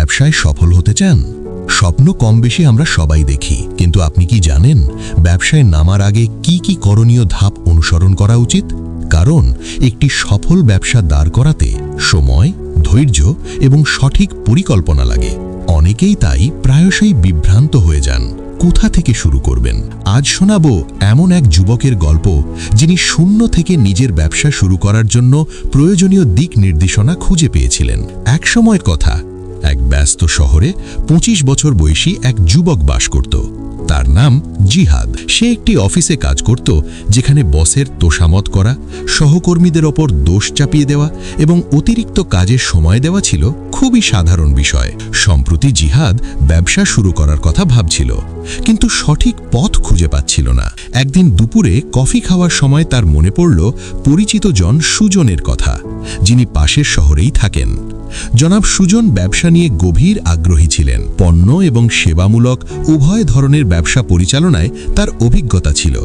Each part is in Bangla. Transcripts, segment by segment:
ব্যবসায় সফল হতে চান? স্বপ্ন কম বেশি আমরা সবাই দেখি, কিন্তু আপনি কি জানেন ব্যবসায় নামার আগে কি কি করণীয় ধাপ অনুসরণ করা উচিত? কারণ একটি সফল ব্যবসা দাঁড় করাতে সময়, ধৈর্য এবং সঠিক পরিকল্পনা লাগে। অনেকেই তাই প্রায়শই বিভ্রান্ত হয়ে যান। কোথা থেকে শুরু করবেন? আজ শোনাবো এমন এক যুবকের গল্প, যিনি শূন্য থেকে নিজের ব্যবসা শুরু করার জন্য প্রয়োজনীয় দিক নির্দেশনা খুঁজে পেয়েছিলেন। এক সময়ের কথা, এক ব্যস্ত শহরে 25 বছর বয়সী এক যুবক বাস করত। তার নাম জিহাদ। সে একটি অফিসে কাজ করত, যেখানে বসের তোষামত করা, সহকর্মীদের ওপর দোষ চাপিয়ে দেওয়া এবং অতিরিক্ত কাজের সময় দেওয়া ছিল খুবই সাধারণ বিষয়। সম্প্রতি জিহাদ ব্যবসা শুরু করার কথা ভাবছিল, কিন্তু সঠিক পথ খুঁজে পাচ্ছিল না। একদিন দুপুরে কফি খাওয়ার সময় তার মনে পড়ল পরিচিত জন সুজনের কথা, যিনি পাশের শহরেই থাকেন। জনাব সুজন ব্যবসা নিয়ে গভীর আগ্রহী ছিলেন। পণ্য এবং সেবামূলক উভয় ধরনের ব্যবসা পরিচালনায় তার অভিজ্ঞতা ছিল,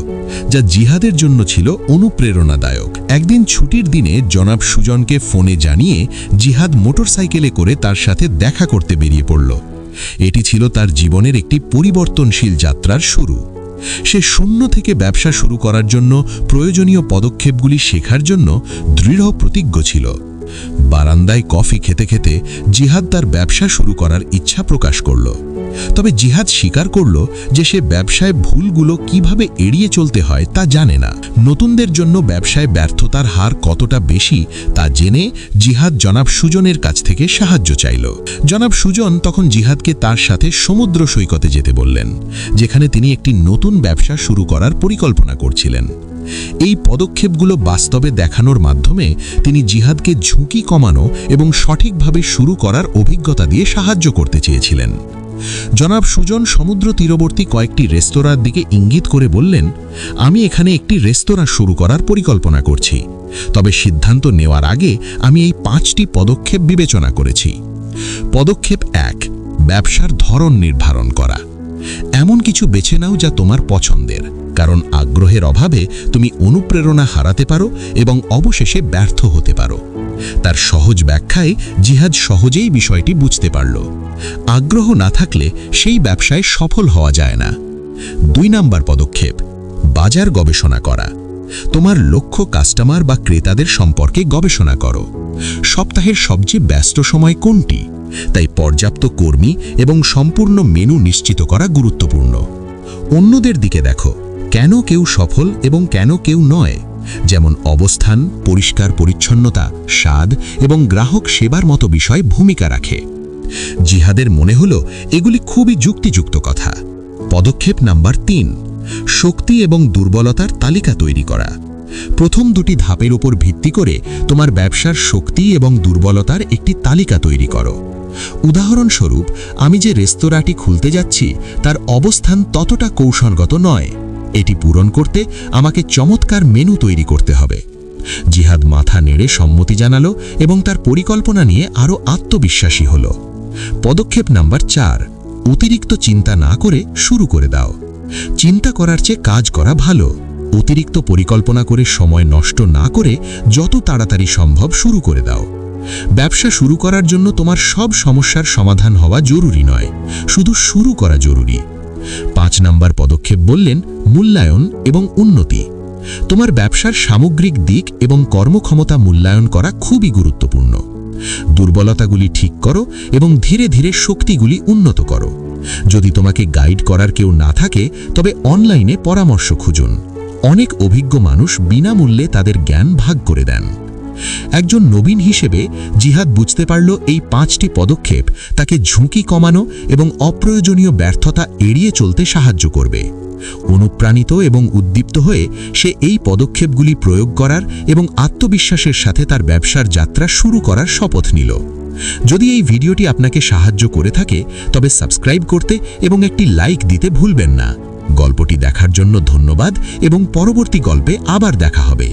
যা জিহাদের জন্য ছিল অনুপ্রেরণাদায়ক। একদিন ছুটির দিনে জনাব সুজনকে ফোনে জানিয়ে জিহাদ মোটরসাইকেলে করে তার সাথে দেখা করতে বেরিয়ে পড়ল। এটি ছিল তার জীবনের একটি পরিবর্তনশীল যাত্রার শুরু। সে শূন্য থেকে ব্যবসা শুরু করার জন্য প্রয়োজনীয় পদক্ষেপগুলি শেখার জন্য দৃঢ় প্রতিজ্ঞ ছিল। বারান্দায় কফি খেতে খেতে জিহাদ তার ব্যবসা শুরু করার ইচ্ছা প্রকাশ করল। তবে জিহাদ স্বীকার করল যে সে ব্যবসায় ভুলগুলো কিভাবে এড়িয়ে চলতে হয় তা জানে না। নতুনদের জন্য ব্যবসায় ব্যর্থতার হার কতটা বেশি তা জেনে জিহাদ জনাব সুজনের কাছ থেকে সাহায্য চাইল। জনাব সুজন তখন জিহাদকে তার সাথে সমুদ্র সৈকতে যেতে বললেন, যেখানে তিনি একটি নতুন ব্যবসা শুরু করার পরিকল্পনা করছিলেন। এই পদক্ষেপগুলো বাস্তবে দেখানোর মাধ্যমে তিনি জিহাদকে ঝুঁকি কমানো এবং সঠিকভাবে শুরু করার অভিজ্ঞতা দিয়ে সাহায্য করতে চেয়েছিলেন। জনাব সুজন সমুদ্র তীরবর্তী কয়েকটি রেস্তোরাঁর দিকে ইঙ্গিত করে বললেন, আমি এখানে একটি রেস্তোরাঁ শুরু করার পরিকল্পনা করছি, তবে সিদ্ধান্ত নেওয়ার আগে আমি এই 5টি পদক্ষেপ বিবেচনা করেছি। পদক্ষেপ 1, ব্যবসার ধরন নির্ধারণ করা। এমন কিছু বেছে নাও যা তোমার পছন্দের, কারণ আগ্রহের অভাবে তুমি অনুপ্রেরণা হারাতে পারো এবং অবশেষে ব্যর্থ হতে পারো। তার সহজ ব্যাখ্যায় জিহাদ সহজেই বিষয়টি বুঝতে পারল। আগ্রহ না থাকলে সেই ব্যবসায় সফল হওয়া যায় না। 2 নম্বর পদক্ষেপ, বাজার গবেষণা করা। তোমার লক্ষ্য কাস্টমার বা ক্রেতাদের সম্পর্কে গবেষণা করো। সপ্তাহের সবচেয়ে ব্যস্ত সময় কোনটি? তাই পর্যাপ্ত কর্মী এবং সম্পূর্ণ মেনু নিশ্চিত করা গুরুত্বপূর্ণ। অন্যদের দিকে দেখো, কেন কেউ সফল এবং কেন কেউ নয়, যেমন অবস্থান, পরিষ্কার পরিচ্ছন্নতা, স্বাদ এবং গ্রাহক সেবার মতো বিষয় ভূমিকা রাখে। জিহাদের মনে হলো এগুলি খুবই যুক্তিযুক্ত কথা। পদক্ষেপ নাম্বার 3, শক্তি এবং দুর্বলতার তালিকা তৈরি করা। প্রথম 2টি ধাপের উপর ভিত্তি করে তোমার ব্যবসার শক্তি এবং দুর্বলতার একটি তালিকা তৈরি করো। উদাহরণস্বরূপ, আমি যে রেস্তোরাঁটি খুলতে যাচ্ছি তার অবস্থান ততটা কৌশলগত নয়। এটি পূরণ করতে আমাকে চমৎকার মেনু তৈরি করতে হবে। জিহাদ মাথা নেড়ে সম্মতি জানালো এবং তার পরিকল্পনা নিয়ে আরও আত্মবিশ্বাসী হলো। পদক্ষেপ নাম্বার 4, অতিরিক্ত চিন্তা না করে শুরু করে দাও। চিন্তা করার চেয়ে কাজ করা ভালো। অতিরিক্ত পরিকল্পনা করে সময় নষ্ট না করে যত তাড়াতাড়ি সম্ভব শুরু করে দাও। ব্যবসা শুরু করার জন্য তোমার সব সমস্যার সমাধান হওয়া জরুরি নয়, শুধু শুরু করা জরুরি। 5 নম্বর পদক্ষেপ বললেন, মূল্যায়ন এবং উন্নতি। তোমার ব্যবসার সামগ্রিক দিক এবং কর্মক্ষমতা মূল্যায়ন করা খুবই গুরুত্বপূর্ণ। দুর্বলতাগুলি ঠিক করো এবং ধীরে ধীরে শক্তিগুলি উন্নত করো। যদি তোমাকে গাইড করার কেউ না থাকে, তবে অনলাইনে পরামর্শ খুঁজুন। অনেক অভিজ্ঞ মানুষ বিনামূল্যে তাদের জ্ঞান ভাগ করে দেন। একজন নবীন হিসেবে জিহাদ বুঝতে পারল এই 5টি পদক্ষেপ তাকে ঝুঁকি কমানো এবং অপ্রয়োজনীয় ব্যর্থতা এড়িয়ে চলতে সাহায্য করবে। অনুপ্রাণিত এবং উদ্দীপ্ত হয়ে সে এই পদক্ষেপগুলি প্রয়োগ করার এবং আত্মবিশ্বাসের সাথে তার ব্যবসার যাত্রা শুরু করার শপথ নিল। যদি এই ভিডিওটি আপনাকে সাহায্য করে থাকে, তবে সাবস্ক্রাইব করতে এবং একটি লাইক দিতে ভুলবেন না। গল্পটি দেখার জন্য ধন্যবাদ এবং পরবর্তী গল্পে আবার দেখা হবে।